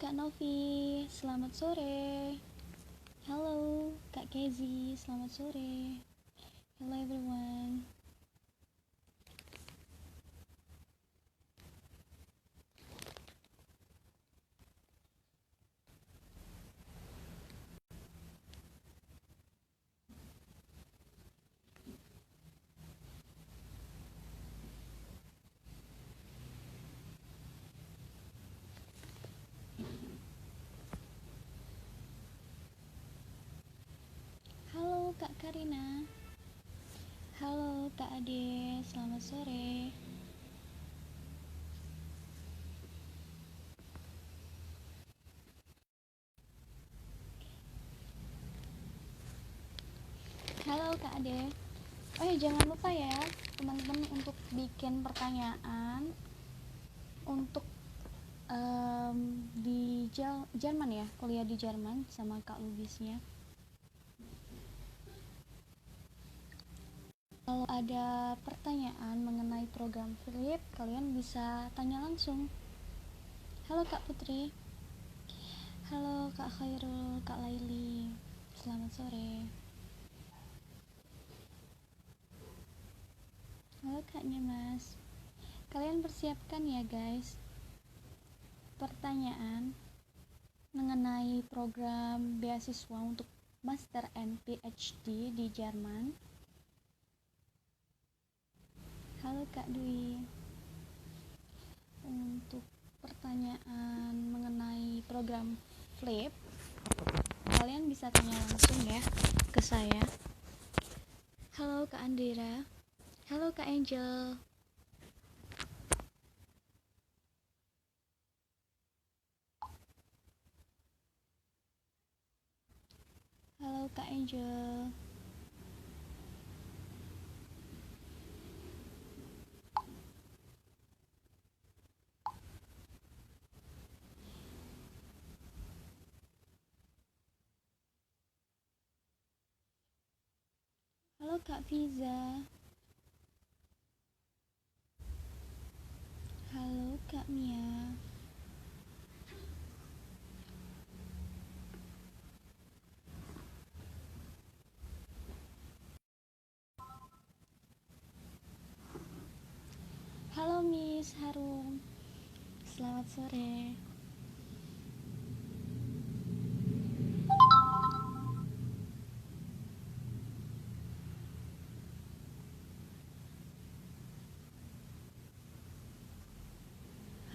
Kak Novi, selamat sore. Halo Kak Kezi, selamat sore. Hello everyone. Halo Kak Karina. Halo Kak Ade, selamat sore. Halo Kak Ade. Oh ya, jangan lupa ya teman-teman untuk bikin pertanyaan untuk di Jerman ya, kuliah di Jerman sama Kak Lubisnya. Kalau ada pertanyaan mengenai program Flip, kalian bisa tanya langsung. Halo Kak Putri. Halo Kak Khairul, Kak Laili. Selamat sore. Halo Kak Nyemas. Kalian persiapkan ya guys pertanyaan mengenai program beasiswa untuk Master and PhD di Jerman. Halo Kak Dwi. Untuk pertanyaan mengenai program Flip, kalian bisa tanya langsung ya ke saya. Halo Kak Andira. Halo Kak Angel. Halo Kak Angel. Halo Kak Fiza. Halo Kak Mia. Halo Miss Harum. Selamat sore.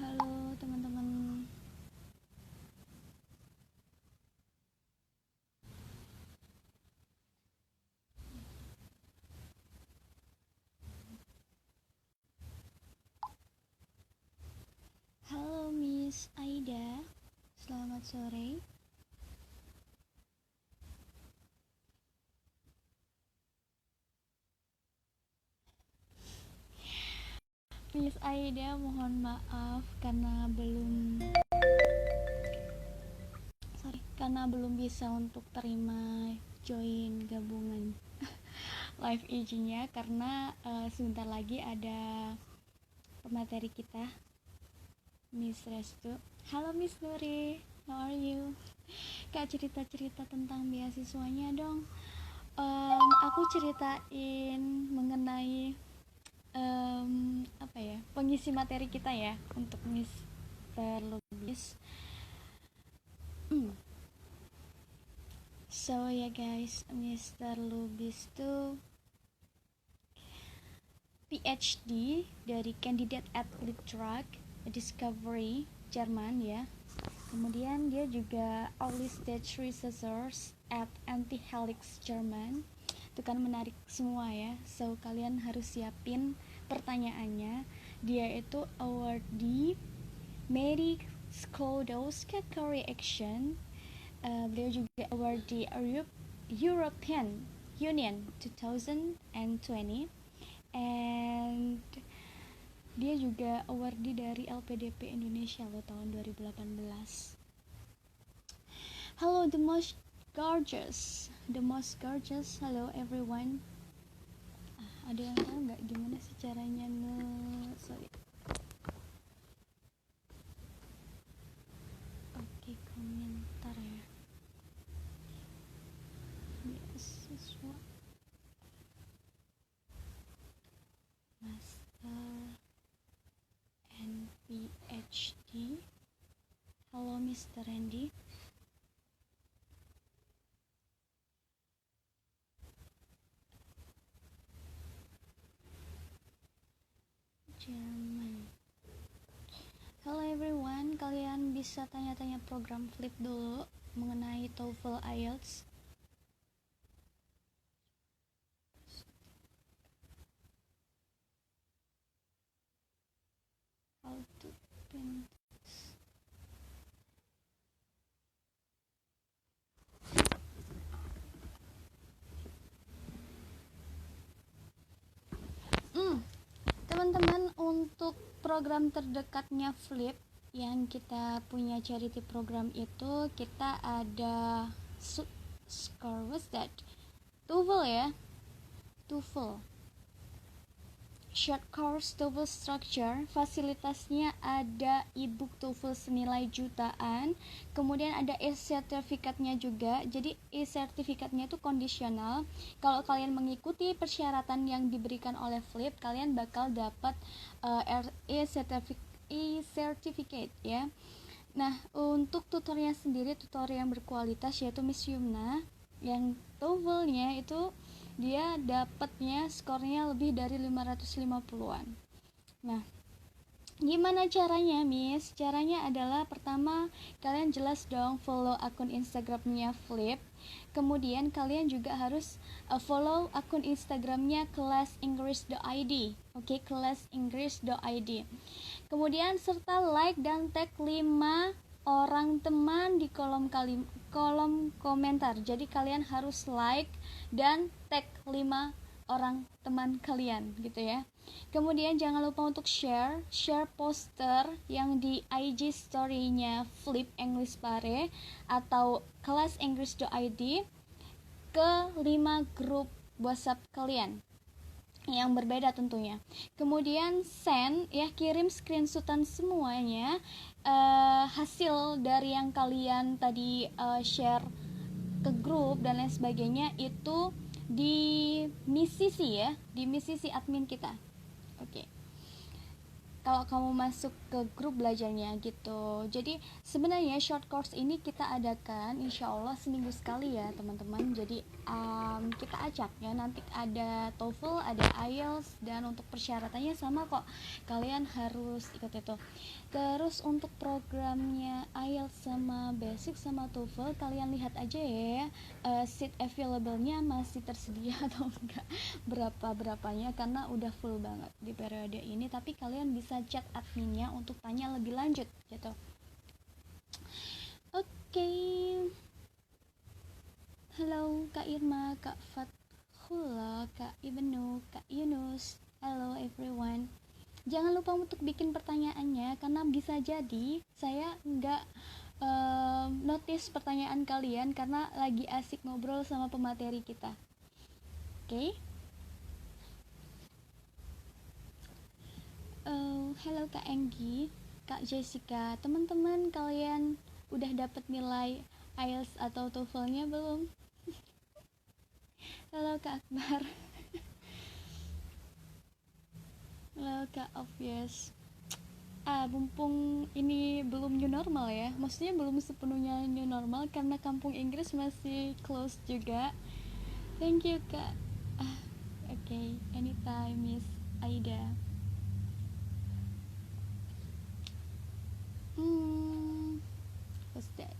Halo teman-teman. Halo Miss Aida. Selamat sore. Miss Aida, mohon maaf karena belum bisa untuk terima join gabungan live IG-nya karena sebentar lagi ada pemateri kita, Miss Restu. Halo Miss Nuri, how are you? Kak, cerita-cerita tentang beasiswanya dong. Aku ceritain mengenai pengisi materi kita ya untuk Mr. Lubis. So ya guys, Mr. Lubis tuh PhD dari Candidate Athlete Drug Discovery Jerman ya. Kemudian dia juga early stage researchers at Anti-Helix Jerman. Itu kan menarik semua ya. So kalian harus siapin pertanyaannya. Dia itu awardee Marie Sklodowska Action. Beliau juga awardee European Union 2020, and dia juga awardee dari LPDP Indonesia loh tahun 2018. Hello the most gorgeous, hello everyone. Ada yang tahu nggak gimana sih caranya Oke. Mr. Randy. Jerman. Hello everyone, kalian bisa tanya-tanya program Flip dulu mengenai TOEFL IELTS. How to print. Teman-teman, untuk program terdekatnya Flip yang kita punya charity program itu kita ada score, what's that? TOEFL ya, TOEFL short course TOEFL structure. Fasilitasnya ada e-book TOEFL senilai jutaan, kemudian ada e-sertifikatnya juga. Jadi e-sertifikatnya itu kondisional. Kalau kalian mengikuti persyaratan yang diberikan oleh Flip, kalian bakal dapat e-certificate ya. Nah, untuk tutornya sendiri, tutor yang berkualitas yaitu Miss Yumna, yang TOEFL-nya itu dia dapatnya skornya lebih dari 550-an. Nah, gimana caranya, Miss? Caranya adalah pertama, kalian jelas dong follow akun Instagramnya Flip. Kemudian kalian juga harus follow akun Instagramnya kelasinggris.id. Oke, kelasinggris.id. Kemudian serta like dan tag 5 orang teman di kolom komentar. Jadi kalian harus like dan tag 5 orang teman kalian gitu ya. Kemudian jangan lupa untuk share poster yang di IG story-nya Flip English Pare atau kelasinggris.id ke 5 grup WhatsApp kalian yang berbeda tentunya. Kemudian send ya, kirim screenshotan semuanya hasil dari yang kalian tadi share ke grup dan lain sebagainya itu di misi ya, di misi admin kita. Oke. Kalau kamu masuk ke grup belajarnya gitu. Jadi sebenarnya short course ini kita adakan insya Allah seminggu sekali ya teman-teman. Jadi kita acak ya, nanti ada TOEFL, ada IELTS, dan untuk persyaratannya sama kok, kalian harus ikut itu. Terus untuk programnya IELTS sama basic sama TOEFL, kalian lihat aja ya seat available-nya masih tersedia atau enggak, berapanya, karena udah full banget di periode ini. Tapi kalian bisa chat adminnya untuk tanya lebih lanjut gitu. Oke. Halo Kak Irma, Kak Fathullah, Kak Ibnu, Kak Yunus. Hello everyone. Jangan lupa untuk bikin pertanyaannya, karena bisa jadi saya nggak notice pertanyaan kalian karena lagi asik ngobrol sama pemateri kita. Oke? Halo Kak Enggi, Kak Jessica. Teman-teman kalian udah dapat nilai IELTS atau TOEFL-nya belum? Halo Kak Akbar. Halo Kak Obvious. Mumpung ini belum new normal ya, maksudnya belum sepenuhnya new normal karena kampung Inggris masih close juga. Thank you Kak. Okay, anytime Miss Aida. What's that?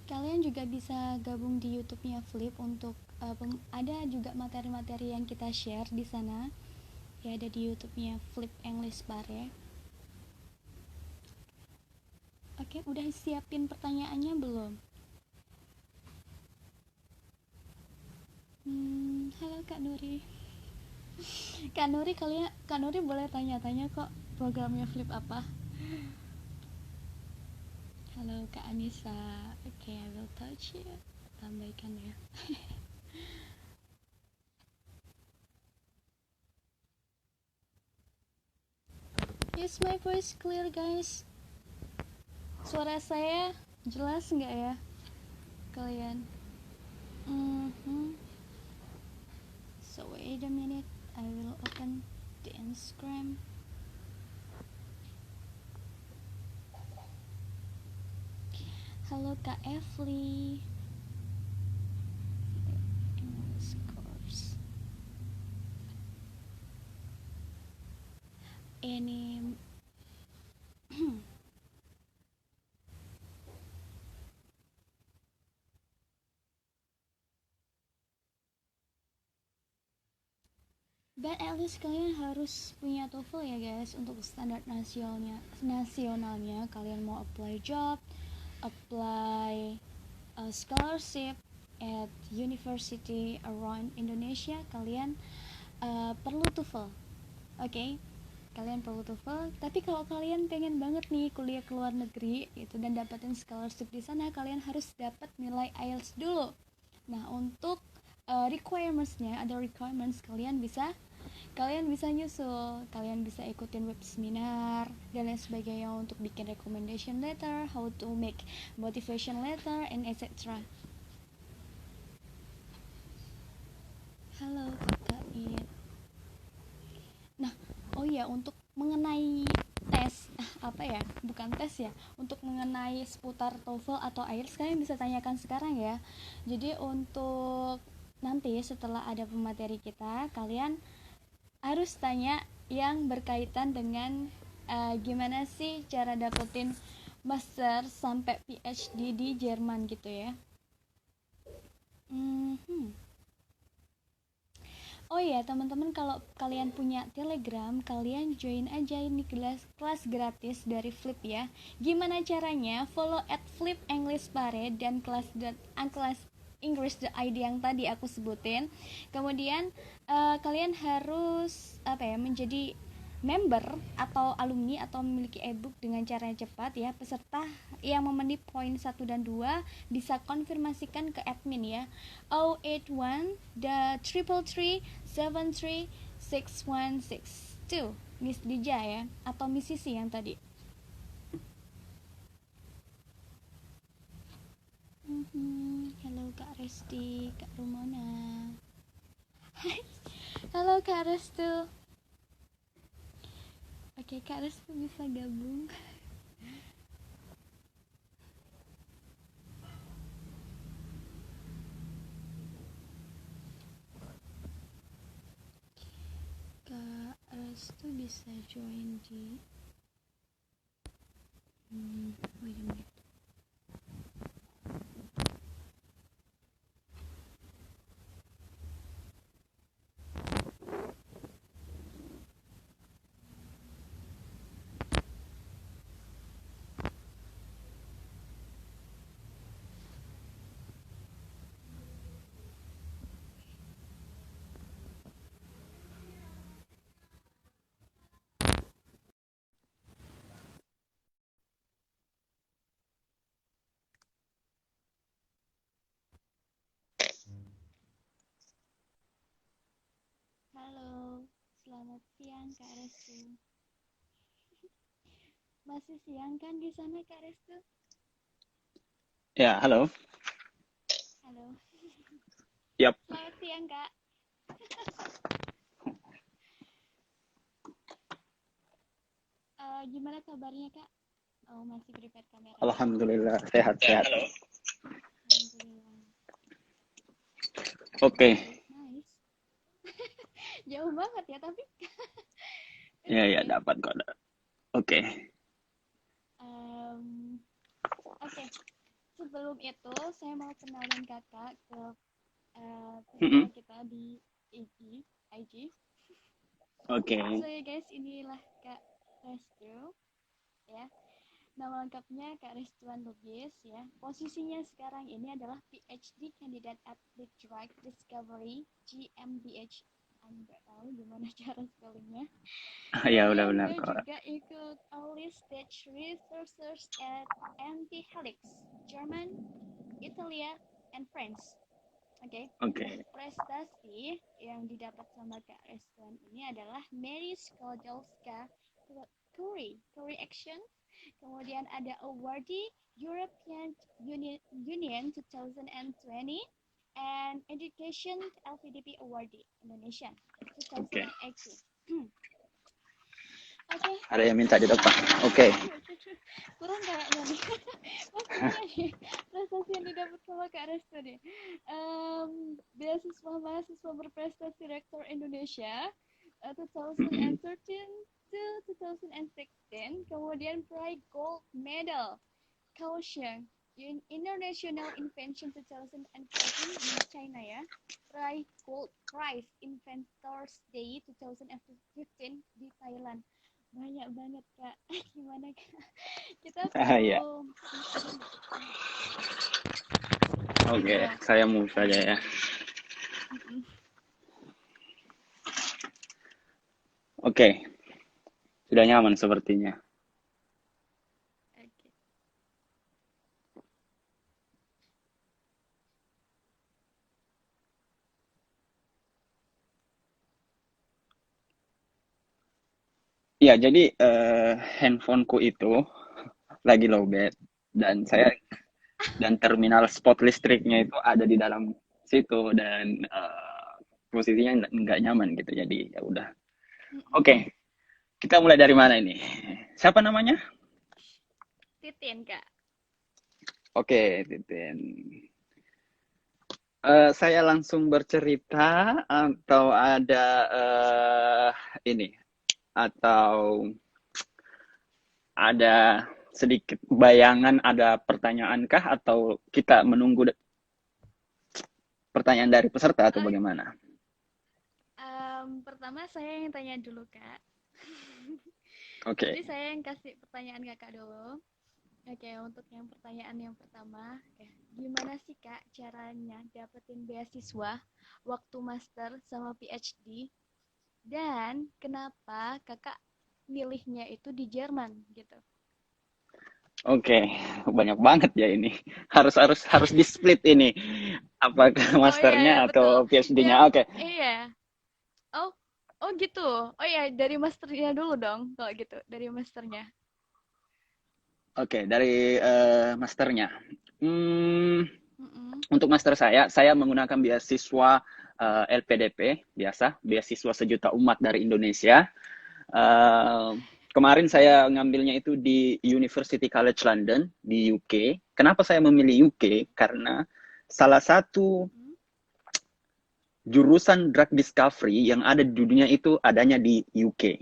Kalian juga bisa gabung di YouTube-nya Flip untuk ada juga materi-materi yang kita share di sana. Ya, ada di YouTube-nya Flip English Pare. Oke, udah siapin pertanyaannya belum? Halo Kak Nuri. Kak Nuri boleh tanya-tanya kok, programnya Flip apa? Halo Kak Anissa. Oke, I will touch you. Tambahkan ya. Is my voice clear guys? Suara saya jelas nggak ya kalian? So wait a minute, I will open the Instagram. Halo Kak Evli. English course. Ini but at least kalian harus punya TOEFL ya guys untuk standar nasionalnya kalian mau apply job, apply scholarship at university around Indonesia, kalian perlu TOEFL. Oke, kalian perlu TOEFL. Tapi kalau kalian pengen banget nih kuliah ke luar negeri itu dan dapatin scholarship di sana, kalian harus dapat nilai IELTS dulu. Nah, untuk requirements-nya, ada requirements, kalian bisa nyusul, kalian bisa ikutin web seminar dan lain sebagainya untuk bikin recommendation letter, how to make motivation letter, and etc. Halo Kakak It. Nah, oh iya, untuk mengenai tes, bukan tes ya, untuk mengenai seputar TOEFL atau IELTS kalian bisa tanyakan sekarang ya. Jadi untuk nanti setelah ada pemateri kita, kalian harus tanya yang berkaitan dengan gimana sih cara dapetin master sampai PhD di Jerman gitu ya. Oh iya teman-teman, kalau kalian punya Telegram, kalian join aja ini kelas gratis dari Flip ya. Gimana caranya? Follow @Flip English Pare dan kelas English the ID yang tadi aku sebutin. Kemudian kalian harus menjadi member atau alumni atau memiliki ebook dengan cara yang cepat ya. Peserta yang memenuhi poin 1 dan 2 bisa konfirmasikan ke admin ya. 081 the 333 Miss Dija ya, atau Miss Sisi yang tadi. Halo Kak Resti, Kak Rumona. Halo Kak Restu. Oke, Kak Restu bisa gabung. Kak Restu bisa join di wait a minute. Halo, selamat siang Kak Restu. Masih siang kan di sana Kak Restu? Ya, halo. Halo. Yap. Selamat siang Kak. Gimana kabarnya Kak? Oh, masih prepare kamera. Alhamdulillah, sehat-sehat. Alhamdulillah. Oke. Nice. Jauh banget ya tapi. Ya, dapat kok. Oke. Oke. Sebelum itu, saya mau kenalin kakak ke peserta kita di IG. Oke. So ya guys, inilah Kak Restu ya. Nama lengkapnya Kak Restuan Lubis ya. Posisinya sekarang ini adalah PhD candidate at the Drug Discovery GmbH. Nggak tahu gimana cara spellingnya. Ya, udah Kemudian benar dia kok. juga ikut early stage researchers at Antihelix, German, Italia, and France. Oke. Prestasi yang didapat sama Kak Restuan ini adalah Mary Sklodowska Curie Action. Kemudian ada awardee European Union 2020 and Education LPDP awardee Indonesia 2018. Oke. Ada yang minta di depan. Oke. kurang kayaknya nih. Maksudnya nih, prestasi yang didapat sama Kak Resto nih. Beasiswa mahasiswa berprestasi Rektor Indonesia 2013 to 2016, kemudian peraih gold medal Kaohsiung International Invention 2014 di China ya, peraih Gold Prize Inventors Day 2015 di Thailand. Banyak banget Kak. Gimana Kak? Kita Ya, perlu oke, gitu. saya move saja ya. Mm-mm. Oke, sudah nyaman sepertinya. Oke. Ya, jadi handphoneku itu lagi lowbat dan terminal spot listriknya itu ada di dalam situ dan posisinya nggak nyaman gitu. Jadi ya udah. Mm-mm. Oke, kita mulai dari mana ini? Siapa namanya? Titin Kak. Oke, Titin. Saya langsung bercerita atau ada ini atau ada sedikit bayangan, ada pertanyaankah atau kita menunggu pertanyaan dari peserta atau Oh, bagaimana? pertama saya yang tanya dulu Kak. Oke. Jadi saya yang kasih pertanyaan Kakak dulu. Oke, untuk yang pertanyaan yang pertama, gimana sih Kak caranya dapetin beasiswa waktu master sama PhD? Dan kenapa Kakak milihnya itu di Jerman gitu? Oke, banyak banget ya ini. Harus di split ini. Apakah Oh iya ya, masternya betul. atau PhD-nya? Yang Oke. iya. Oh, oh gitu. Oh iya, dari masternya dulu dong kalau gitu, dari masternya. Oke, dari masternya. Hmm, Mm-mm. untuk master saya menggunakan beasiswa LPDP biasa, beasiswa sejuta umat dari Indonesia. Eh, Kemarin saya ngambilnya itu di University College London di UK. Kenapa saya memilih UK? Karena salah satu Mm-mm. jurusan drug discovery yang ada di dunia itu adanya di UK,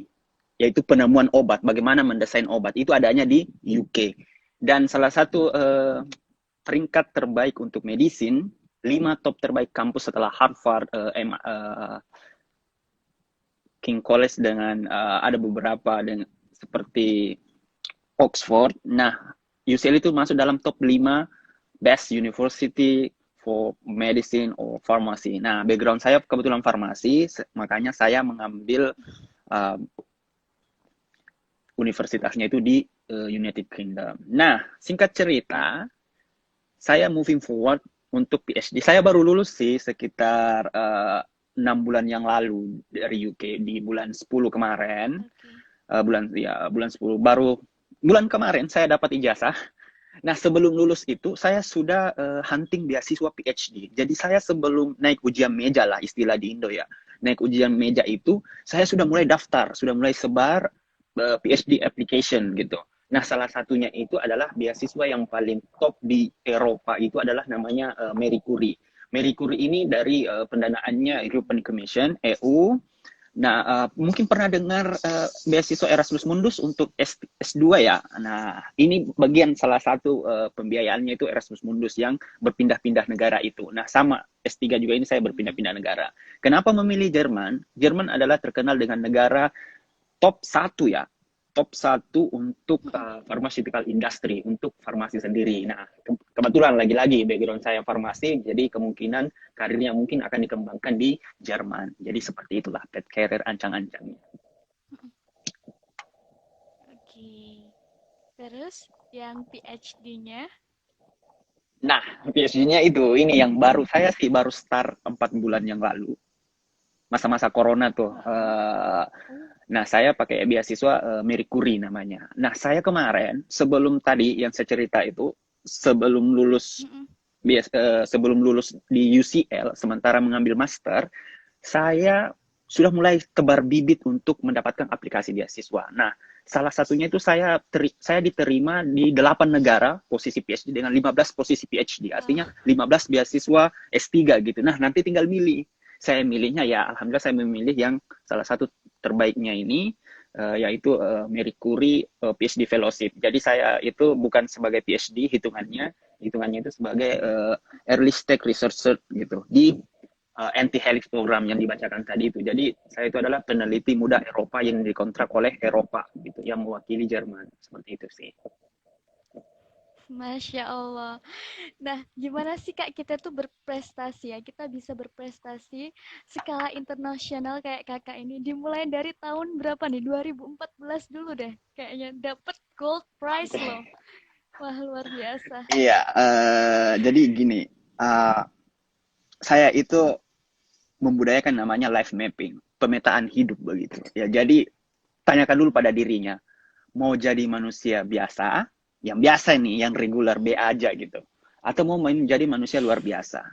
yaitu penemuan obat, bagaimana mendesain obat, itu adanya di UK. Dan salah satu peringkat terbaik untuk medicine, 5 top terbaik kampus setelah Harvard, King College dengan ada beberapa dengan seperti Oxford. Nah, UCL itu masuk dalam top 5 best university for medicine or pharmacy. Nah, background saya kebetulan farmasi, makanya saya mengambil uh, universitasnya itu di United Kingdom. Nah, singkat cerita, saya moving forward untuk PhD. Saya baru lulus sih sekitar 6 bulan yang lalu dari UK di bulan 10 kemarin. Oke. Bulan 10 baru bulan kemarin saya dapat ijazah. Nah, sebelum lulus itu saya sudah hunting beasiswa PhD. Jadi saya sebelum naik ujian meja lah istilah di Indo ya. Naik ujian meja itu saya sudah mulai daftar, sudah mulai sebar PhD application gitu. Nah, salah satunya itu adalah beasiswa yang paling top di Eropa itu adalah namanya Marie Curie. Marie Curie ini dari pendanaannya European Commission EU. Nah, mungkin pernah dengar beasiswa Erasmus Mundus untuk S2 ya. Nah, ini bagian salah satu pembiayaannya itu Erasmus Mundus yang berpindah-pindah negara itu. Nah, sama S3 juga ini saya Mm-mm. berpindah-pindah negara. Kenapa memilih Jerman? Jerman adalah terkenal dengan negara top satu ya, top satu untuk Mm-mm. pharmaceutical industry, untuk farmasi sendiri. Nah, kebetulan lagi-lagi background saya farmasi, jadi kemungkinan karirnya mungkin akan dikembangkan di Jerman. Jadi seperti itulah path career ancang-ancangnya. Mm-mm. Oke. Terus yang PhD-nya? Nah, PhD-nya itu ini yang baru saya sih baru start 4 bulan yang lalu. Masa-masa corona tuh. Heeh. Oh. Nah, saya pakai beasiswa Marie Curie namanya. Nah, saya kemarin sebelum tadi yang saya cerita itu sebelum lulus Mm-mm. sebelum lulus di UCL sementara mengambil master, saya sudah mulai tebar bibit untuk mendapatkan aplikasi beasiswa. Nah, salah satunya itu saya diterima di 8 negara posisi PhD dengan 15 posisi PhD. Artinya Wah, 15 beasiswa S3 gitu. Nah, nanti tinggal milih. Saya milihnya ya alhamdulillah saya memilih yang salah satu terbaiknya ini yaitu Marie Curie PhD Fellowship. Jadi saya itu bukan sebagai PhD hitungannya itu sebagai early stage researcher gitu di anti-helix program yang dibacakan tadi itu. Jadi saya itu adalah peneliti muda Eropa yang dikontrak oleh Eropa gitu, yang mewakili Jerman seperti itu sih. Masya Allah. Nah, gimana sih Kak kita tuh berprestasi ya? Kita bisa berprestasi skala internasional kayak Kakak ini. Dimulai dari tahun berapa nih? 2014 dulu deh. Kayaknya dapat gold prize loh. Wah, luar biasa. Iya, jadi gini, uh, saya itu membudayakan namanya life mapping, pemetaan hidup begitu. Ya, jadi tanyakan dulu pada dirinya, mau jadi manusia biasa, yang biasa nih, yang regular B aja gitu, atau mau menjadi manusia luar biasa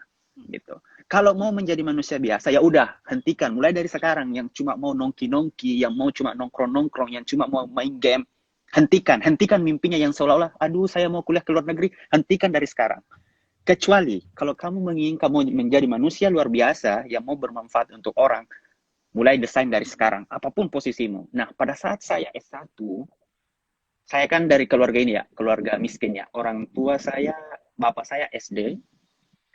gitu. Kalau mau menjadi manusia biasa, ya udah hentikan mulai dari sekarang. Yang cuma mau nongki-nongki, yang mau cuma nongkrong-nongkrong, yang cuma mau main game, hentikan mimpinya yang seolah-olah, aduh saya mau kuliah ke luar negeri, hentikan dari sekarang. Kecuali kalau kamu menginginkan mau menjadi manusia luar biasa yang mau bermanfaat untuk orang, mulai desain dari sekarang, apapun posisimu. Nah, pada saat saya S1, saya kan dari keluarga ini ya, keluarga miskin ya. Orang tua saya, bapak saya SD,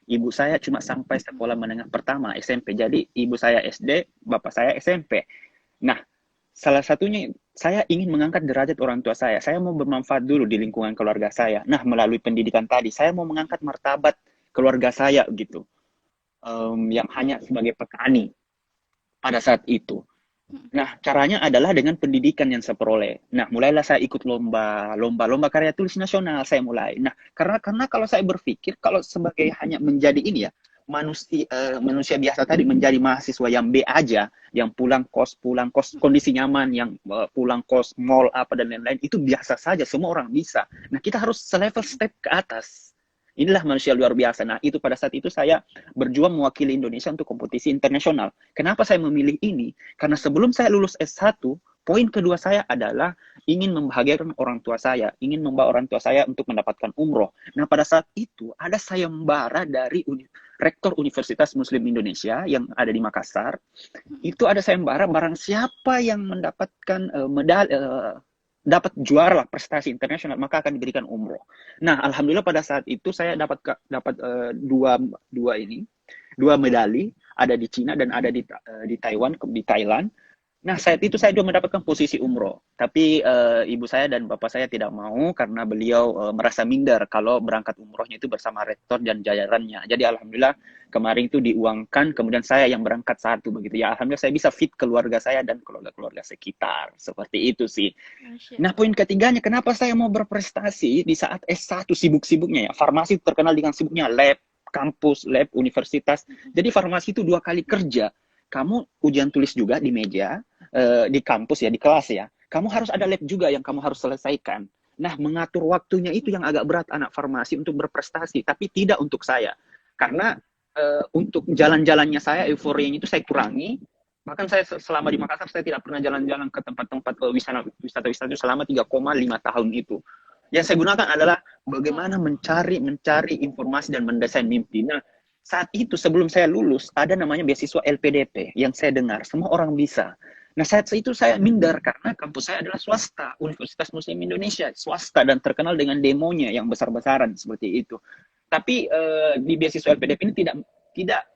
ibu saya cuma sampai sekolah menengah pertama SMP. Jadi ibu saya SD, bapak saya SMP. Nah, salah satunya saya ingin mengangkat derajat orang tua saya. Saya mau bermanfaat dulu di lingkungan keluarga saya. Nah, melalui pendidikan tadi, saya mau mengangkat martabat keluarga saya gitu. Yang hanya sebagai petani pada saat itu. Nah, caranya adalah dengan pendidikan yang saya peroleh. Nah, mulailah saya ikut lomba karya tulis nasional saya mulai. Nah, karena kalau saya berpikir kalau sebagai hanya menjadi ini ya, manusia biasa tadi menjadi mahasiswa yang B aja, yang pulang kos kondisi nyaman, yang pulang kos mall apa dan lain-lain itu biasa saja, semua orang bisa. Nah, kita harus selevel step ke atas. Inilah manusia luar biasa. Nah, itu pada saat itu saya berjuang mewakili Indonesia untuk kompetisi internasional. Kenapa saya memilih ini? Karena sebelum saya lulus S1, poin kedua saya adalah ingin membahagiakan orang tua saya, ingin membawa orang tua saya untuk mendapatkan umroh. Nah, pada saat itu ada sayembara dari Rektor Universitas Muslim Indonesia yang ada di Makassar. Itu ada sayembara barang siapa yang mendapatkan medali dapat juara lah prestasi internasional maka akan diberikan umroh. Nah, alhamdulillah pada saat itu saya dapat dua medali, ada di Cina dan ada di Taiwan, di Thailand. Nah, saat itu saya juga mendapatkan posisi umroh. Tapi ibu saya dan bapak saya tidak mau karena beliau merasa minder kalau berangkat umrohnya itu bersama rektor dan jajarannya. Jadi alhamdulillah kemarin itu diuangkan, kemudian saya yang berangkat satu begitu. Ya alhamdulillah saya bisa fit keluarga saya dan keluarga-keluarga sekitar. Seperti itu sih. Masya Nah, poin Allah. ketiganya, kenapa saya mau berprestasi di saat S1 sibuk-sibuknya ya. Farmasi terkenal dengan sibuknya lab, kampus, lab, universitas. Jadi farmasi itu 2 kali kerja. Kamu ujian tulis juga di meja, di kampus ya, di kelas ya. Kamu harus ada lab juga yang kamu harus selesaikan. Nah, mengatur waktunya itu yang agak berat anak farmasi untuk berprestasi, tapi tidak untuk saya. Karena untuk jalan-jalannya saya, euforianya itu saya kurangi. Bahkan saya selama di Makassar, saya tidak pernah jalan-jalan ke tempat-tempat wisata-wisata itu selama 3,5 tahun itu. Yang saya gunakan adalah Wah, bagaimana mencari informasi dan mendesain mimpi. Nah, saat itu sebelum saya lulus, ada namanya beasiswa LPDP yang saya dengar, semua orang bisa. Nah, saat itu saya minder karena kampus saya adalah swasta, Universitas Muslim Indonesia, swasta dan terkenal dengan demonya yang besar-besaran seperti itu. Tapi di beasiswa LPDP ini tidak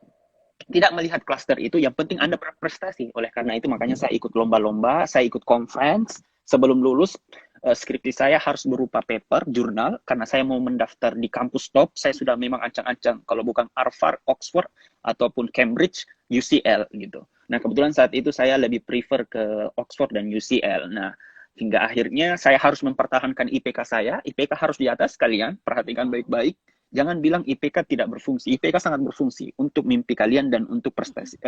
tidak melihat klaster itu, yang penting Anda berprestasi. Oleh karena itu, makanya saya ikut lomba-lomba, saya ikut conference. Sebelum lulus, skripsi saya harus berupa paper, jurnal, karena saya mau mendaftar di kampus top. Saya sudah memang ancang-ancang, kalau bukan Harvard, Oxford, ataupun Cambridge, UCL gitu. Nah, kebetulan saat itu saya lebih prefer ke Oxford dan UCL. Nah, hingga akhirnya saya harus mempertahankan IPK saya. IPK harus di atas kalian, perhatikan baik-baik. Jangan bilang IPK tidak berfungsi. IPK sangat berfungsi untuk mimpi kalian dan untuk prestasi,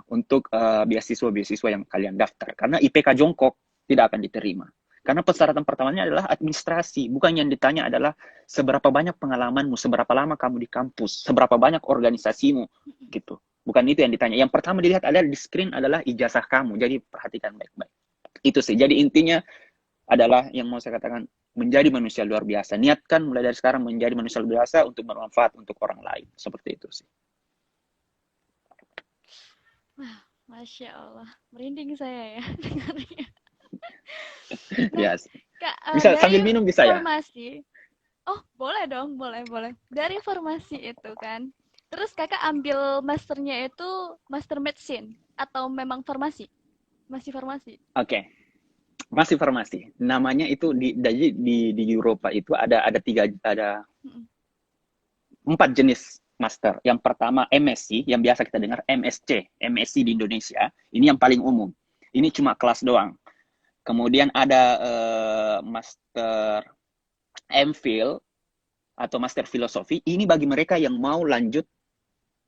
untuk beasiswa-beasiswa yang kalian daftar. Karena IPK jongkok tidak akan diterima. Karena persyaratan pertamanya adalah administrasi. Bukan yang ditanya adalah seberapa banyak pengalamanmu, seberapa lama kamu di kampus, seberapa banyak organisasimu, gitu. Bukan itu yang ditanya. Yang pertama dilihat adalah di screen adalah ijazah kamu. Jadi perhatikan baik-baik. Itu sih. Jadi intinya adalah yang mau saya katakan, menjadi manusia luar biasa. Niatkan mulai dari sekarang menjadi manusia luar biasa untuk bermanfaat untuk orang lain. Seperti itu sih. Wah, Masya Allah. Merinding saya ya dengarnya. Nah, Yes. Kak, Bisa dari sambil minum bisa ya? formasi, oh boleh dong, boleh, boleh. Dari formasi itu kan, terus kakak ambil masternya itu master medicine atau memang farmasi? Masih farmasi? Oke. Okay. Masih farmasi. Namanya itu di Eropa itu ada Mm-mm. 4 jenis master. Yang pertama MSc, yang biasa kita dengar MSc di Indonesia. Ini yang paling umum. Ini cuma kelas doang. Kemudian ada master MPhil atau master filosofi. Ini bagi mereka yang mau lanjut,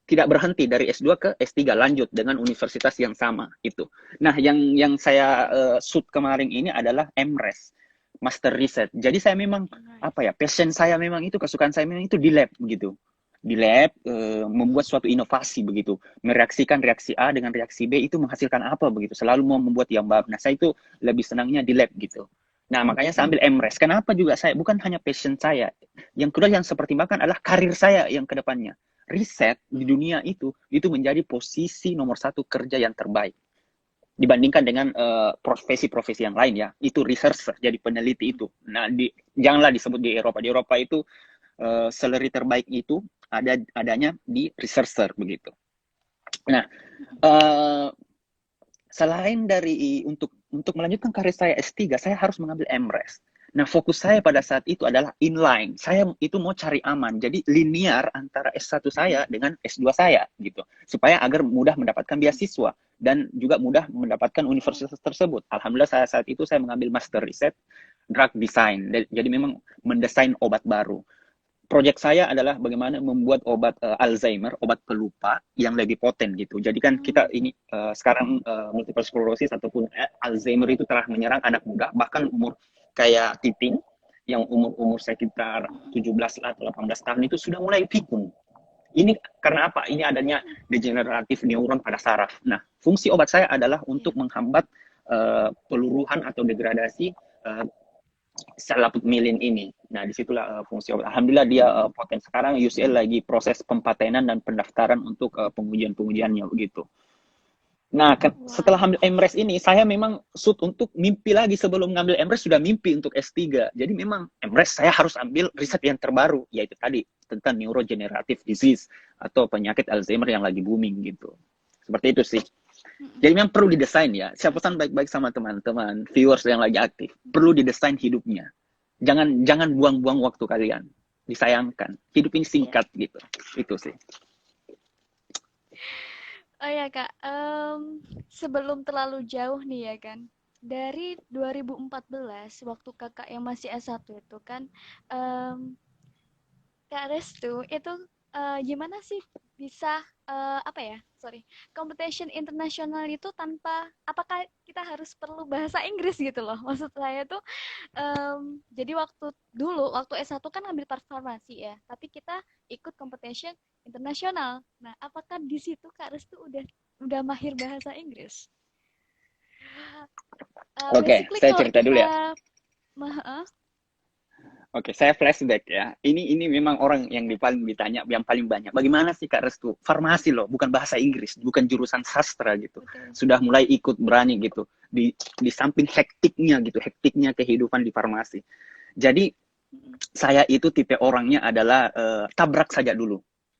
tidak berhenti dari S2 ke S3, lanjut dengan universitas yang sama itu. Nah, yang saya shoot kemarin ini adalah MRes, Master Research. Jadi saya memang Nice. apa ya, passion saya memang itu, kesukaan saya memang itu di lab begitu. Di lab membuat suatu inovasi begitu, mereaksikan reaksi A dengan reaksi B itu menghasilkan apa begitu. Selalu mau membuat yang baru. Nah, saya itu lebih senangnya di lab gitu. Nah, makanya saya ambil MRes. Kenapa juga saya? Bukan hanya passion saya. Yang kedua yang saya pertimbangkan adalah karir saya yang kedepannya. Riset di dunia itu menjadi posisi nomor 1 kerja yang terbaik dibandingkan dengan profesi-profesi yang lain ya. Itu researcher, jadi peneliti itu. Nah, janganlah disebut di Eropa. Di Eropa itu salary terbaik itu adanya di researcher begitu. Nah, selain dari untuk melanjutkan karir saya S3, saya harus mengambil MRes. Nah, fokus saya pada saat itu adalah inline. Saya itu mau cari aman. Jadi linear antara S1 saya dengan S2 saya gitu. Supaya agar mudah mendapatkan beasiswa dan juga mudah mendapatkan universitas tersebut. Alhamdulillah saat itu saya mengambil master riset drug design. Jadi memang mendesain obat baru. Proyek saya adalah bagaimana membuat obat Alzheimer, obat pelupa yang lebih poten gitu. Jadi kan kita ini sekarang multiple sclerosis ataupun Alzheimer itu telah menyerang anak muda, bahkan umur kayak Titing yang umur sekitar 17 atau 18 tahun itu sudah mulai pikun. Ini karena apa? Ini adanya degeneratif neuron pada saraf. Nah, fungsi obat saya adalah untuk menghambat peluruhan atau degradasi sel laput mielin ini. Nah, disitulah fungsi obat. Alhamdulillah dia poten. Sekarang UCL lagi proses pempatenan dan pendaftaran untuk pengujian-pengujiannya begitu. Nah, setelah Wow. ambil MRes ini, saya memang shoot untuk mimpi lagi. Sebelum ngambil MRes sudah mimpi untuk S3. Jadi memang MRes saya harus ambil riset yang terbaru, yaitu tadi tentang neurodegenerative disease atau penyakit Alzheimer yang lagi booming gitu. Seperti itu sih. Jadi memang perlu didesain ya. Saya pesan baik-baik sama teman-teman viewers yang lagi aktif. Perlu didesain hidupnya. Jangan buang-buang waktu kalian. Disayangkan. Hidup ini singkat gitu. Itu sih. Oh ya Kak, sebelum terlalu jauh nih ya kan, dari 2014 waktu kakak yang masih S1 itu kan, Kak Restu itu gimana sih bisa apa ya? Sorry, competition internasional itu tanpa apakah kita harus perlu bahasa Inggris gitu loh? Maksud saya tuh jadi waktu S1 kan ambil farmasi ya, tapi kita ikut competition internasional. Nah, apakah di situ Kak Restu udah mahir bahasa Inggris? Oke, Basically saya kalau cerita dulu ya. kita Oke, saya flashback ya. Ini memang orang yang paling ditanya, yang paling banyak. Bagaimana sih Kak Restu? Farmasi loh, bukan bahasa Inggris, bukan jurusan sastra gitu. betul. Sudah mulai ikut berani gitu. Di samping hektiknya gitu, hektiknya kehidupan di farmasi. Jadi saya itu tipe orangnya adalah tabrak saja dulu.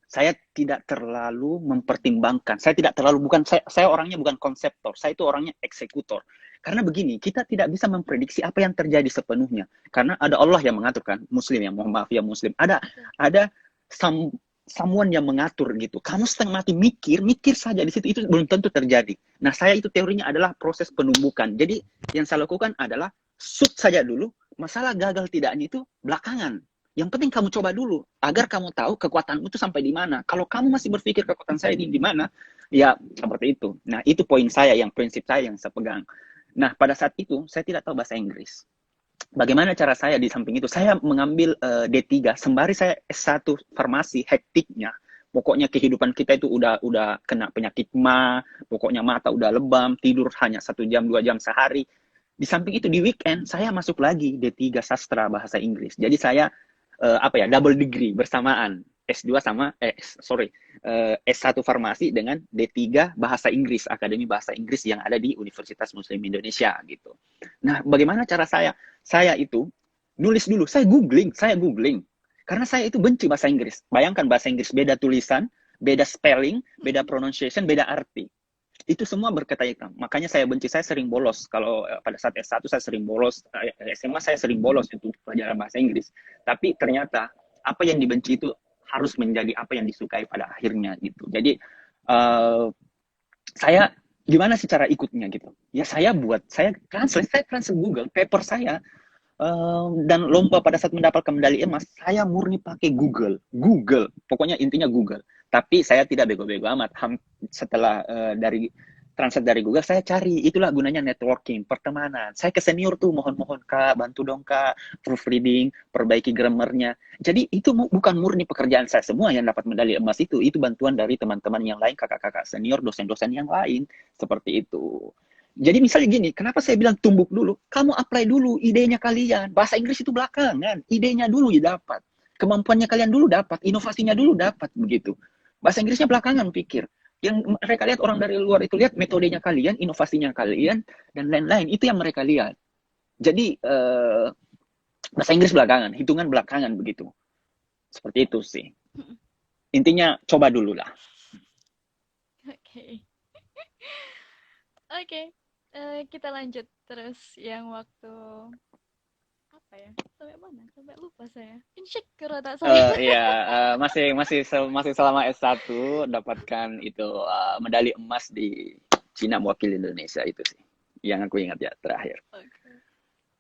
Saya tidak terlalu mempertimbangkan. Saya orangnya bukan konseptor. Saya itu orangnya eksekutor. Karena begini, kita tidak bisa memprediksi apa yang terjadi sepenuhnya. Karena ada Allah yang mengatur kan, Muslim ya, mohon maaf ya Muslim. Ada someone yang mengatur gitu. Kamu setengah mati mikir saja di situ itu belum tentu terjadi. Nah, saya itu teorinya adalah proses penumbukan. Jadi yang saya lakukan adalah shoot saja dulu. Masalah gagal tidaknya itu belakangan. Yang penting kamu coba dulu agar kamu tahu kekuatanmu itu sampai di mana. Kalau kamu masih berpikir kekuatan saya di mana, ya seperti itu. Nah, itu poin saya, prinsip saya yang saya pegang. Nah, pada saat itu saya tidak tahu bahasa Inggris. Bagaimana cara saya di samping itu? Saya mengambil D3 sembari saya S1 farmasi hektiknya. Pokoknya kehidupan kita itu udah kena penyakit ma, pokoknya mata udah lebam, tidur hanya 1 jam 2 jam sehari. Di samping itu di weekend saya masuk lagi D3 sastra bahasa Inggris. Jadi saya apa ya, double degree bersamaan, S2 sama S1 farmasi dengan D3 bahasa Inggris, Akademi Bahasa Inggris yang ada di Universitas Muslim Indonesia gitu. Nah, bagaimana cara saya? Saya itu nulis dulu, saya googling. Karena saya itu benci bahasa Inggris. Bayangkan bahasa Inggris beda tulisan, beda spelling, beda pronunciation, beda arti. Itu semua berkaitan. Makanya saya benci, saya sering bolos. Kalau pada saat S1 saya sering bolos, SMA saya sering bolos untuk pelajaran bahasa Inggris. Tapi ternyata apa yang dibenci itu harus menjadi apa yang disukai pada akhirnya gitu. Jadi uh, saya gimana sih cara ikutnya gitu? Ya saya translate Google paper saya, dan lomba pada saat mendapatkan medali emas, saya murni pakai Google. Pokoknya intinya Google. Tapi saya tidak bego-bego amat. Setelah dari translate dari Google, saya cari. Itulah gunanya networking, pertemanan. Saya ke senior tuh, mohon-mohon Kak, bantu dong Kak, proofreading, perbaiki grammarnya. Jadi itu bukan murni pekerjaan saya semua yang dapat medali emas itu. Itu bantuan dari teman-teman yang lain, kakak-kakak senior, dosen-dosen yang lain. Seperti itu. Jadi misalnya gini, kenapa saya bilang tumbuk dulu? Kamu apply dulu idenya kalian. Bahasa Inggris itu belakangan, idenya dulu ya dapat. Kemampuannya kalian dulu dapat, inovasinya dulu dapat begitu. Bahasa Inggrisnya belakangan pikir. Yang mereka lihat orang dari luar itu lihat metodenya kalian, inovasinya kalian, dan lain-lain. Itu yang mereka lihat. Jadi bahasa Inggris belakangan, hitungan belakangan begitu. Seperti itu sih. Intinya coba dulu lah. Oke. Oke. Kita lanjut terus yang waktu apa ya? Sampai mana? Sampai lupa saya. Insecure tak saya. Iya, masih selama S1 dapatkan itu medali emas di Cina mewakili Indonesia itu sih yang aku ingat ya terakhir. Oke.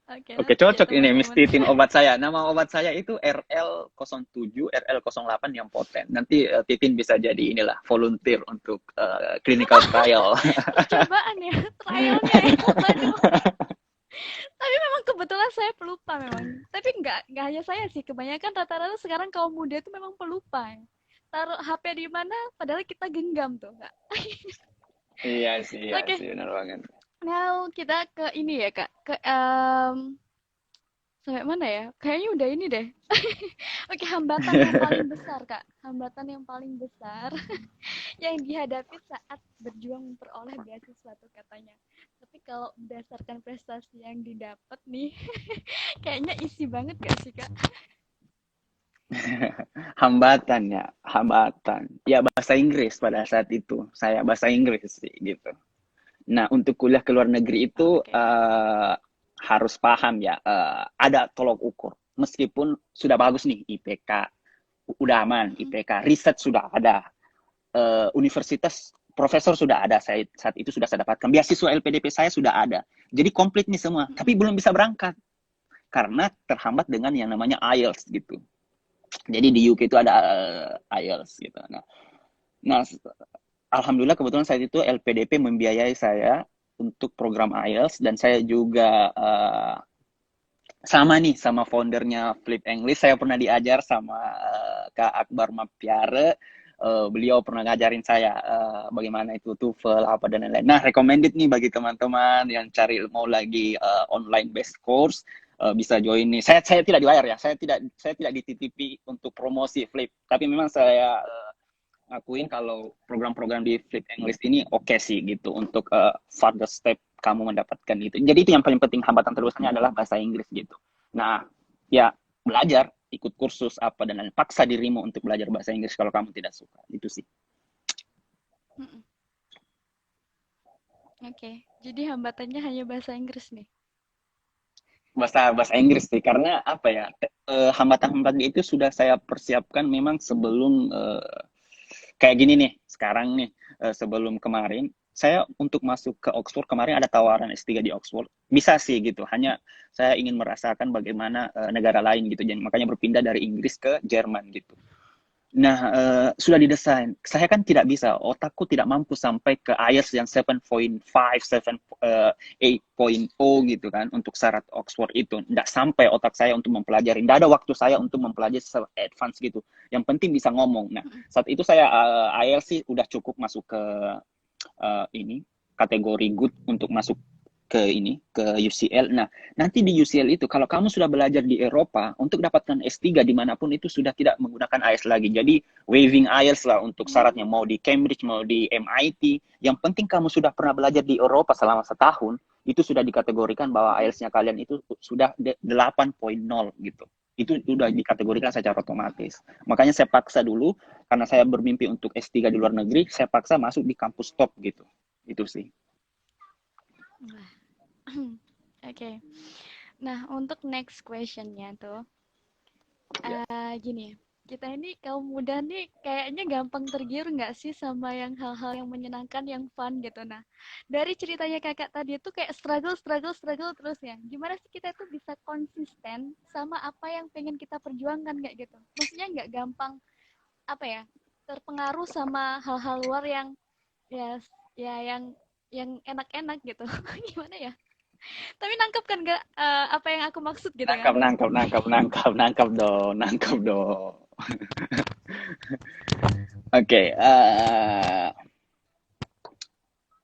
Oke, Oke, nanti ya cocok ini teman-teman. mistitin obat saya. Nama obat saya itu RL07, RL08 yang poten. Nanti Titin bisa jadi inilah volunteer untuk clinical trial. Percobaan ya, trialnya ya. Waduh. Tapi memang kebetulan saya pelupa memang. Tapi nggak hanya saya sih, kebanyakan rata-rata sekarang kaum muda itu memang pelupa. Taruh HP di mana, padahal kita genggam tuh, Kak. Iya Oke, sih, benar banget. now kita ke ini ya, Kak. Ke sampai mana ya? Kayaknya udah ini deh. Oke, hambatan yang paling besar, Kak. Hambatan yang paling besar yang dihadapi saat berjuang memperoleh beasiswa tuh katanya. Tapi kalau berdasarkan prestasi yang didapat nih, kayaknya isi banget gak sih, Kak? Hambatan ya, hambatan. Ya bahasa Inggris pada saat itu. Saya bahasa Inggris sih gitu. Nah, untuk kuliah ke luar negeri itu Oke. harus paham ya, ada tolok ukur. Meskipun sudah bagus nih IPK, udah aman Mm-mm. IPK, riset sudah ada, universitas profesor sudah ada, saya saat itu sudah saya dapatkan, beasiswa LPDP saya sudah ada. Jadi komplit nih semua, tapi Mm-mm. belum bisa berangkat karena terhambat dengan yang namanya IELTS gitu. Jadi di UK itu ada IELTS gitu. Nah, alhamdulillah kebetulan saat itu LPDP membiayai saya untuk program IELTS dan saya juga sama nih sama foundernya Flip English. Saya pernah diajar sama Kak Akbar Mapiare. Beliau pernah ngajarin saya bagaimana itu TOEFL apa dan lain-lain. Nah, recommended nih bagi teman-teman yang cari mau lagi online based course, bisa join nih. Saya tidak dibayar ya. Saya tidak dititipi untuk promosi Flip. Tapi memang saya ngakuin kalau program-program di Flip English ini oke sih gitu untuk further step kamu mendapatkan itu. Jadi itu yang paling penting, hambatan terbesarnya adalah bahasa Inggris gitu. Nah, ya belajar, ikut kursus apa dan lain, paksa dirimu untuk belajar bahasa Inggris kalau kamu tidak suka. Itu sih. Mm-mm. Oke, jadi hambatannya hanya bahasa Inggris nih. Bahasa bahasa Inggris sih karena apa ya? Hambatan-hambatan itu sudah saya persiapkan memang sebelum kayak gini nih, sekarang nih, sebelum kemarin, saya untuk masuk ke Oxford kemarin ada tawaran S3 di Oxford. Bisa sih gitu, hanya saya ingin merasakan bagaimana negara lain gitu. Jadi makanya berpindah dari Inggris ke Jerman gitu. Nah, sudah didesain. Saya kan tidak bisa, otakku tidak mampu sampai ke IELTS yang 7.5, 8.0 gitu kan, untuk syarat Oxford itu. Tidak sampai otak saya untuk mempelajari. Tidak ada waktu saya untuk mempelajari advance gitu. Yang penting bisa ngomong. Nah, saat itu saya IELTS sih udah cukup masuk ke ini kategori good untuk masuk ke ini ke UCL. Nah, nanti di UCL itu kalau kamu sudah belajar di Eropa untuk dapatkan S3 dimanapun itu sudah tidak menggunakan IELTS lagi. Jadi waiving IELTS lah untuk syaratnya mau di Cambridge mau di MIT. Yang penting kamu sudah pernah belajar di Eropa selama setahun itu sudah dikategorikan bahwa IELTS-nya kalian itu sudah 8.0 gitu. Itu sudah dikategorikan secara otomatis. Makanya saya paksa dulu karena saya bermimpi untuk S3 di luar negeri, saya paksa masuk di kampus top gitu. Itu sih. Oke. Nah, untuk next questionnya tuh, Ya. gini, kita ini kaum muda nih kayaknya gampang tergiur nggak sih sama yang hal-hal yang menyenangkan, yang fun gitu. Nah, dari ceritanya kakak tadi itu kayak struggle, struggle, struggle terus ya. Gimana sih kita itu bisa konsisten sama apa yang pengen kita perjuangkan kayak gitu? Maksudnya nggak gampang, apa ya, terpengaruh sama hal-hal luar yang ya, ya yang enak-enak gitu. Gimana ya? Tapi nangkep kan nggak apa yang aku maksud gitu kan? Nangkap, nangkap, nangkap, nangkap, nangkap dong, nangkap dong. Oke,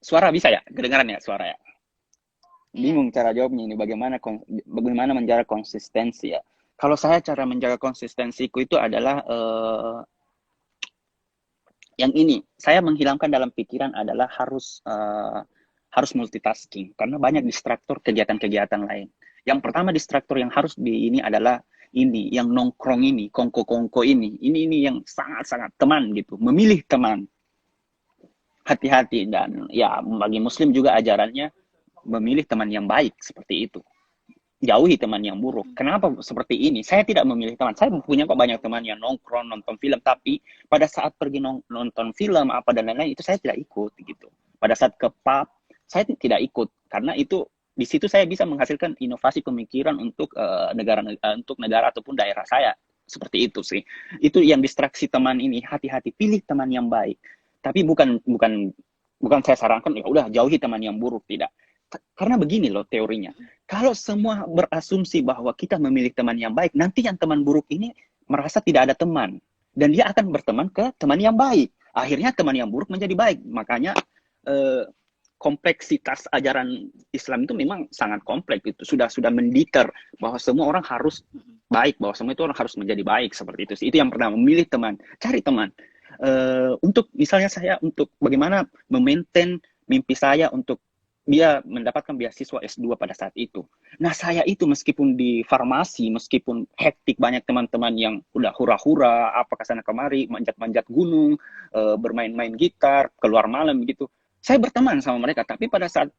suara bisa ya? Kedengaran ya suara ya? Iya. Bingung cara jawabnya ini. Bagaimana menjaga konsistensi ya? Kalau saya cara menjaga konsistensiku itu adalah yang ini. Saya menghilangkan dalam pikiran adalah harus multitasking karena banyak distraktor kegiatan-kegiatan lain. Yang pertama distraktor yang harus di ini adalah ini yang nongkrong ini, kongko-kongko ini yang sangat-sangat teman gitu, memilih teman, hati-hati dan ya bagi muslim juga ajarannya memilih teman yang baik seperti itu. Jauhi teman yang buruk. Kenapa seperti ini? Saya tidak memilih teman. Saya punya kok banyak teman yang nongkrong, nonton film, tapi pada saat pergi nonton film apa dan lain-lain itu saya tidak ikut gitu. Pada saat ke pub, saya tidak ikut karena itu di situ saya bisa menghasilkan inovasi pemikiran untuk untuk negara ataupun daerah saya. Seperti itu sih. Itu yang distraksi teman ini. Hati-hati pilih teman yang baik. Tapi bukan saya sarankan ya udah jauhi teman yang buruk, tidak. Karena begini loh teorinya. Kalau semua berasumsi bahwa kita memilih teman yang baik, nanti yang teman buruk ini merasa tidak ada teman. Dan dia akan berteman ke teman yang baik. Akhirnya teman yang buruk menjadi baik. Makanya eh, kompleksitas ajaran Islam itu memang sangat kompleks. Itu sudah mendikter bahwa semua orang harus baik, bahwa semua itu orang harus menjadi baik seperti itu. Itu yang pertama, memilih teman, cari teman. Untuk misalnya saya untuk bagaimana memaintain mimpi saya untuk dia mendapatkan beasiswa S2 pada saat itu. Nah, saya itu meskipun di farmasi, meskipun hektik banyak teman-teman yang udah hura-hura, apa kesana kemari, manjat-manjat gunung, bermain-main gitar, keluar malam gitu. Saya berteman sama mereka, tapi pada saat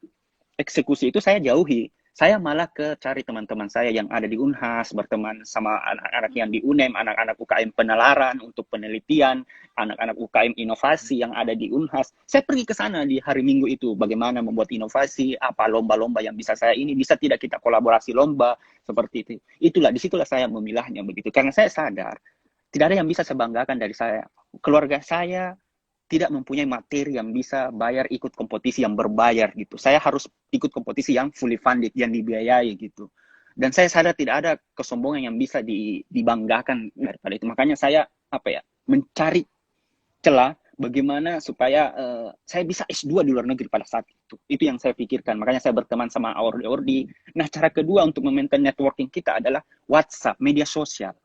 eksekusi itu saya jauhi. Saya malah ke cari teman-teman saya yang ada di Unhas, berteman sama anak-anak yang di UNEM, anak-anak UKM penalaran untuk penelitian, anak-anak UKM inovasi yang ada di Unhas. Saya pergi ke sana di hari Minggu itu, bagaimana membuat inovasi, apa lomba-lomba yang bisa saya ini, bisa tidak kita kolaborasi lomba, seperti itu. Disitulah saya memilahnya begitu. Karena saya sadar, tidak ada yang bisa saya banggakan dari saya. Keluarga saya tidak mempunyai materi yang bisa bayar ikut kompetisi yang berbayar gitu. Saya harus ikut kompetisi yang fully funded, yang dibiayai gitu. Dan saya sadar tidak ada kesombongan yang bisa dibanggakan daripada itu. Makanya saya mencari celah bagaimana supaya saya bisa S2 di luar negeri pada saat itu. Itu yang saya pikirkan. Makanya saya berteman sama ordi-ordi. Nah, cara kedua untuk memaintain networking kita adalah WhatsApp, media sosial.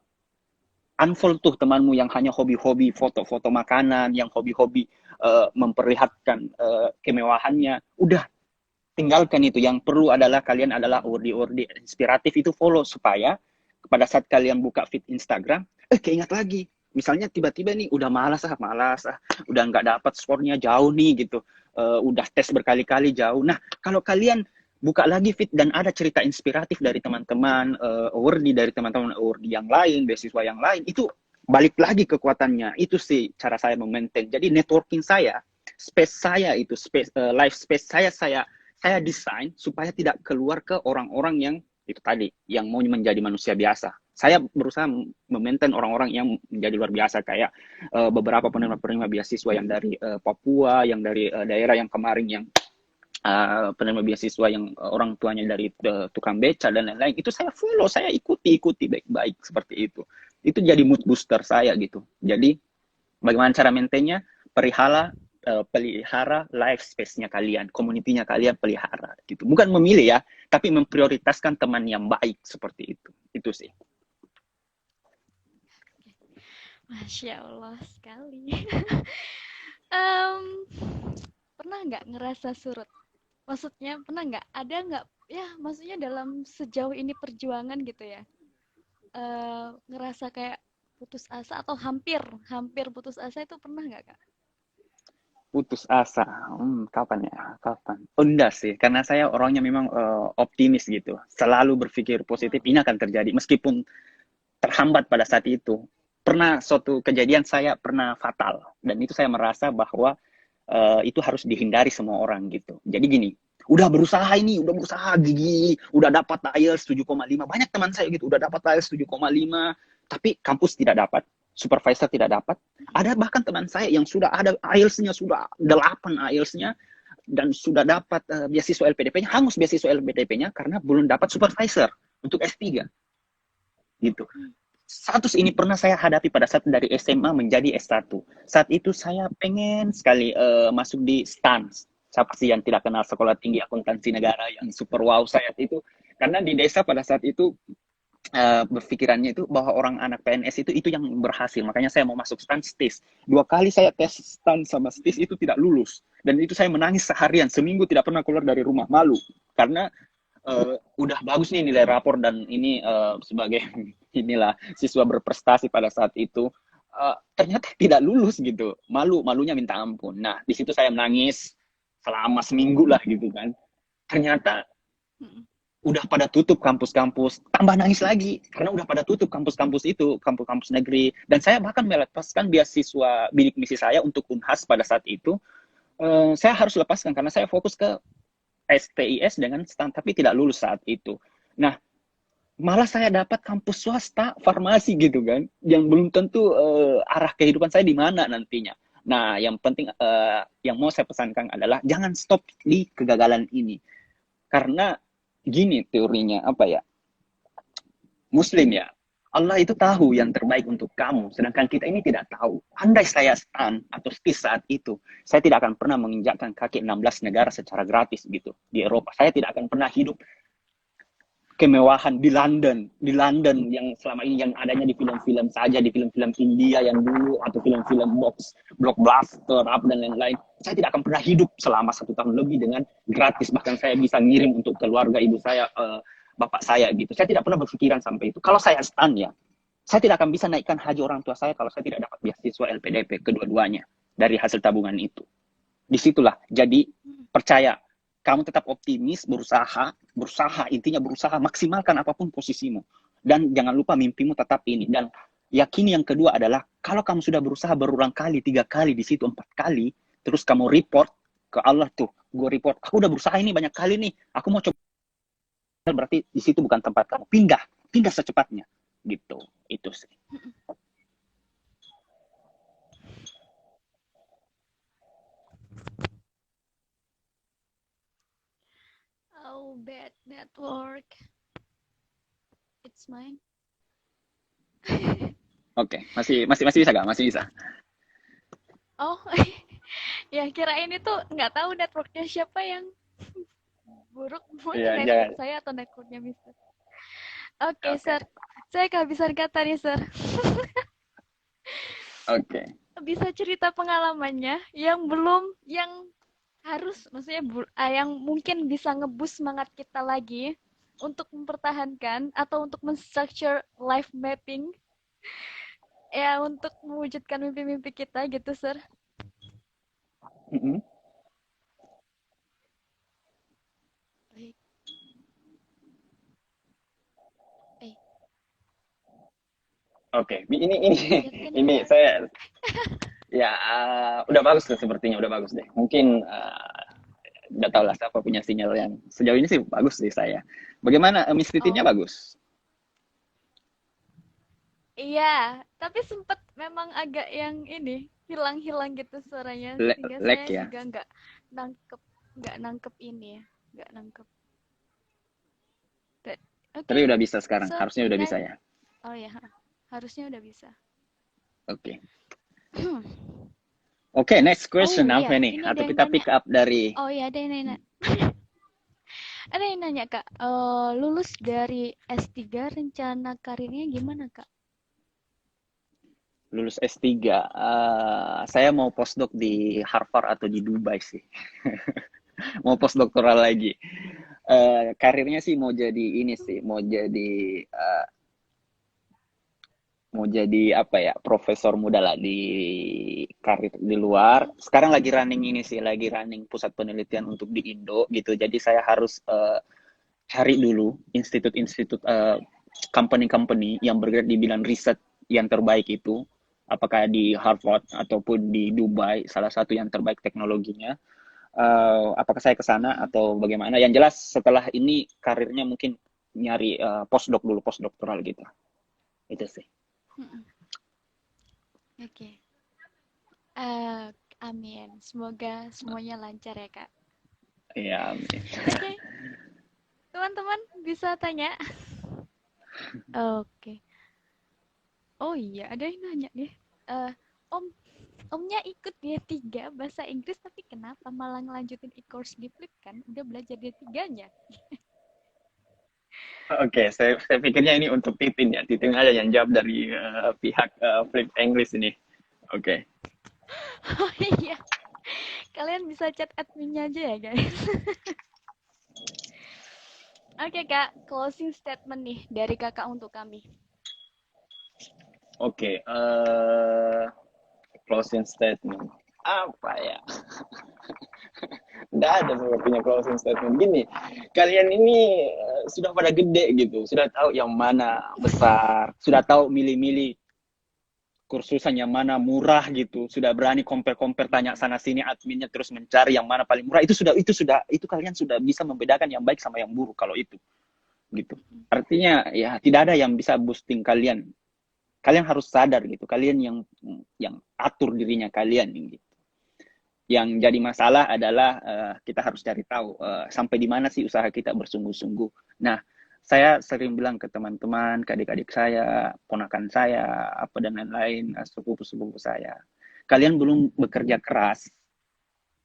Unfollow tuh temanmu yang hanya hobi-hobi foto-foto makanan, yang hobi-hobi memperlihatkan kemewahannya. Udah, tinggalkan itu. Yang perlu adalah kalian adalah ordi-ordi inspiratif itu follow supaya pada saat kalian buka feed Instagram, keingat lagi. Misalnya tiba-tiba nih udah malas, udah nggak dapat skornya jauh nih gitu, udah tes berkali-kali jauh. Nah, kalau kalian buka lagi feed dan ada cerita inspiratif dari teman-teman, awardee dari teman-teman awardee yang lain, beasiswa yang lain, itu balik lagi kekuatannya. Itu sih cara saya memaintain. Jadi networking saya, space saya life space saya desain supaya tidak keluar ke orang-orang yang itu tadi yang mau menjadi manusia biasa. Saya berusaha memaintain orang-orang yang menjadi luar biasa kayak beberapa penerima beasiswa yang dari Papua, yang dari daerah yang kemarin yang penerima beasiswa yang orang tuanya dari tukang beca dan lain-lain. Itu saya follow, saya ikuti baik-baik seperti itu. Itu jadi mood booster saya gitu. Jadi bagaimana cara maintainnya? Pelihara life space-nya kalian, community-nya kalian pelihara gitu. Bukan memilih ya, tapi memprioritaskan teman yang baik seperti itu. Itu sih. Masya Allah sekali. Em, pernah nggak ngerasa surut? Maksudnya pernah nggak? Ada nggak? Ya, maksudnya dalam sejauh ini perjuangan gitu ya. Ngerasa kayak putus asa atau hampir putus asa itu pernah nggak Kak? Putus asa, kapan ya? Kapan? Oh, enggak sih, karena saya orangnya memang optimis gitu. Selalu berpikir positif, Wow. ini akan terjadi. Meskipun terhambat pada saat itu. Pernah suatu kejadian saya pernah fatal. Dan itu saya merasa bahwa itu harus dihindari semua orang gitu. Jadi gini, udah berusaha gigi, udah dapat IELTS 7,5. Banyak teman saya gitu, udah dapat IELTS 7,5, tapi kampus tidak dapat, supervisor tidak dapat. Ada bahkan teman saya yang sudah ada IELTS-nya, sudah 8 IELTS-nya, dan sudah dapat beasiswa LPDP-nya, hangus beasiswa LPDP-nya karena belum dapat supervisor untuk S3 gitu. Status ini pernah saya hadapi pada saat dari SMA menjadi S1. Saat itu saya pengen sekali masuk di STAN. Siapa sih yang tidak kenal Sekolah Tinggi Akuntansi Negara yang super wow saat itu. Karena di desa pada saat itu berpikirannya itu bahwa orang anak PNS itu yang berhasil. Makanya saya mau masuk STAN STIS. 2 kali saya tes STAN sama STIS itu tidak lulus. Dan itu saya menangis seharian. Seminggu tidak pernah keluar dari rumah. Malu. Karena udah bagus nih nilai rapor dan ini sebagai inilah siswa berprestasi pada saat itu, ternyata tidak lulus gitu. Malunya minta ampun. Nah, di situ saya menangis selama seminggu lah gitu kan. Ternyata udah pada tutup kampus-kampus, tambah nangis lagi karena udah pada tutup kampus-kampus itu, kampus-kampus negeri. Dan saya bahkan melepaskan beasiswa bidik misi saya untuk Unhas pada saat itu. Saya harus lepaskan karena saya fokus ke STIS dengan STAN, tapi tidak lulus saat itu. Nah, malah saya dapat kampus swasta farmasi gitu kan, yang belum tentu arah kehidupan saya di mana nantinya. Nah, yang penting yang mau saya pesankan adalah jangan stop di kegagalan ini. Karena gini teorinya apa ya? Muslim ya. Allah itu tahu yang terbaik untuk kamu, sedangkan kita ini tidak tahu. Andai saya STAN atau STIS saat itu, saya tidak akan pernah menginjakkan kaki 16 negara secara gratis gitu di Eropa. Saya tidak akan pernah hidup kemewahan di London yang selama ini yang adanya di film-film saja, di film-film India yang dulu atau film-film blockbuster apa dan lain-lain. Saya tidak akan pernah hidup selama 1 tahun lebih dengan gratis, bahkan saya bisa ngirim untuk keluarga ibu saya, bapak saya gitu. Saya tidak pernah berpikiran sampai itu. Kalau saya STAN ya, saya tidak akan bisa naikkan haji orang tua saya kalau saya tidak dapat beasiswa LPDP kedua-duanya dari hasil tabungan itu. Disitulah, jadi percaya, kamu tetap optimis, berusaha, intinya berusaha, maksimalkan apapun posisimu. Dan jangan lupa mimpimu tetap ini. Dan yakini yang kedua adalah, kalau kamu sudah berusaha berulang kali, 3 kali, di situ 4 kali, terus kamu report ke Allah tuh, gue report, aku udah berusaha ini banyak kali nih, aku mau coba, berarti di situ bukan tempat kamu. Pindah secepatnya. Gitu, itu sih. Oh, bad network. It's mine. Oke, masih bisa gak? Masih bisa. Oh, ya kira ini tuh nggak tahu networknya siapa yang buruk, Iya, mungkin network jangan. saya atau networknya Mister. Oke, Oke, Sir. Saya kehabisan kata nih, Sir. oke. Bisa cerita pengalamannya yang belum, yang harus, maksudnya yang mungkin bisa ngebus semangat kita lagi untuk mempertahankan atau untuk men-structure life mapping ya untuk mewujudkan mimpi-mimpi kita gitu, Sir. Mm-mm. Baik. Eh, Oke, ini siapkan ini network. saya ya udah bagus tuh sepertinya udah bagus deh. Mungkin Udah tau lah siapa punya sinyal yang sejauh ini sih bagus sih saya. Bagaimana Miss Titinnya Oh, bagus? iya, tapi sempet memang agak yang ini hilang-hilang gitu suaranya, sehingga Lag saya ya. juga nangkep, nggak nangkep ini ya, nggak nangkep. Tapi Oke, udah bisa sekarang. so Harusnya udah bisa next, ya. oh ya, harusnya udah bisa. Oke. Oke, next Oh question iya, apa nih? ini ada Atau yang kita nanya. pick up dari Oh iya, ada yang nanya. Ada yang nanya Kak, lulus dari S3 rencana karirnya gimana Kak? lulus S3. Saya mau postdoc di Harvard atau di Dubai sih. Mau postdoktoral lagi. Karirnya sih mau jadi ini sih, uh, mau jadi apa ya, profesor muda lah di karir di luar. Sekarang lagi running ini sih, lagi running pusat penelitian untuk di Indo gitu. Jadi saya harus cari dulu institut-institut company-company yang bergerak di bidang riset yang terbaik itu, apakah di Harvard ataupun di Dubai, salah satu yang terbaik teknologinya. Apakah saya ke sana Mm-mm, atau bagaimana? Yang jelas setelah ini karirnya mungkin nyari postdoc dulu, postdoktoral gitu. Itu sih. mm-mm. Oke. Eh, amin. Semoga semuanya lancar ya Kak. Iya. Oke, teman-teman bisa tanya. Oke. Oh iya, ada yang nanya nih. Eh, Om, Omnya ikut D3 bahasa Inggris tapi kenapa malah ngelanjutin e-course di Flip kan? Udah belajar D3-nya. Oke, saya pikirnya ini untuk Titin ya. Titin aja yang jawab dari pihak Flip English ini. Oke. Oh iya, kalian bisa chat adminnya aja ya guys. Oke Kak, closing statement nih dari Kakak untuk kami. Oke, closing statement. Apa ya? Nggak ada sepertinya closing statement. Gini, kalian ini sudah pada gede gitu. Sudah tahu yang mana besar. Sudah tahu milih-milih kursusan yang mana murah gitu. Sudah berani compare-compare, tanya sana sini adminnya, terus mencari yang mana paling murah. Itu kalian sudah bisa membedakan yang baik sama yang buruk kalau itu gitu. Artinya ya tidak ada yang bisa boosting kalian. Kalian harus sadar gitu. Kalian yang atur dirinya kalian gitu. Yang jadi masalah adalah kita harus cari tahu sampai di mana sih usaha kita bersungguh-sungguh. Nah, saya sering bilang ke teman-teman, ke adik-adik saya, ponakan saya, apa dan lain-lain, sepupu-sepupu saya. Kalian belum bekerja keras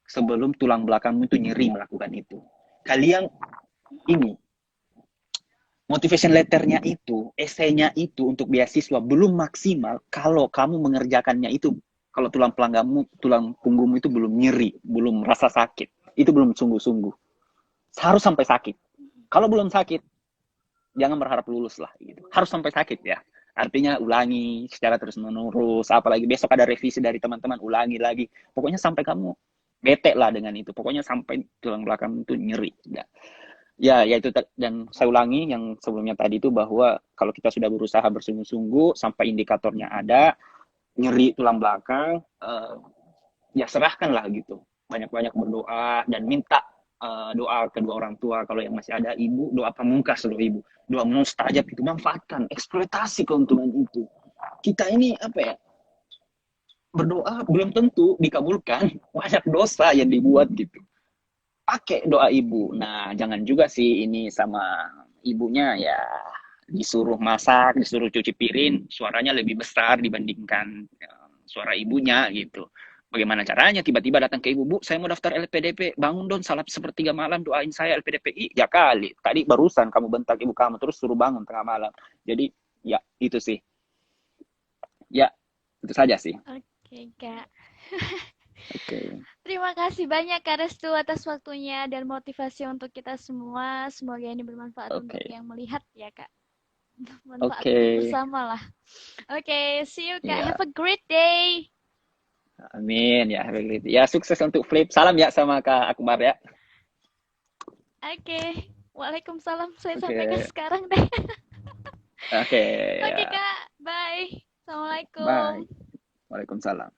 sebelum tulang belakangmu itu nyeri melakukan itu. Kalian ini motivation letternya itu, esainya itu untuk beasiswa belum maksimal kalau kamu mengerjakannya itu, kalau tulang punggungmu itu belum nyeri, belum rasa sakit, itu belum sungguh-sungguh. Harus sampai sakit. Kalau belum sakit, jangan berharap lulus lah. Gitu. Harus sampai sakit ya. Artinya ulangi secara terus menerus. Apalagi besok ada revisi dari teman-teman, ulangi lagi. Pokoknya sampai kamu bete lah dengan itu. Pokoknya sampai tulang belakang itu nyeri. Ya. Ya itu dan saya ulangi yang sebelumnya tadi itu bahwa kalau kita sudah berusaha bersungguh-sungguh sampai indikatornya ada, nyeri tulang belakang, ya serahkanlah gitu. Banyak-banyak berdoa dan minta doa kedua orang tua. Kalau yang masih ada ibu, doa pamungkas loh ibu. Doa mustajab itu manfaatkan, eksploitasi keuntungan itu. Kita ini apa ya? Berdoa belum tentu dikabulkan. Banyak dosa yang dibuat gitu. Pakai doa ibu. Nah, jangan juga sih ini sama ibunya ya disuruh masak, disuruh cuci piring, suaranya lebih besar dibandingkan suara ibunya gitu. Bagaimana caranya tiba-tiba datang ke ibu, Bu, saya mau daftar LPDP, bangun dong, salat sepertiga malam, doain saya LPDP. Ya kali, tadi barusan kamu bentak ibu kamu, terus suruh bangun tengah malam. Jadi, ya itu sih. Ya, itu saja sih. Oke Kak. Oke. Terima kasih banyak Kak Restu atas waktunya dan motivasi untuk kita semua. Semoga ini bermanfaat untuk Oke. yang melihat ya Kak. Manfaat Oke. untuk bersama lah. Oke, see you Kak. Ya, Have a great day. amin ya. Ya, sukses untuk Flip. Salam ya sama Kak Akbar ya. Oke. Waalaikumsalam. Saya sampaikan Oke. sekarang deh. Oke, Oke ya. Kak. Bye. Bye. Assalamualaikum. Waalaikumsalam.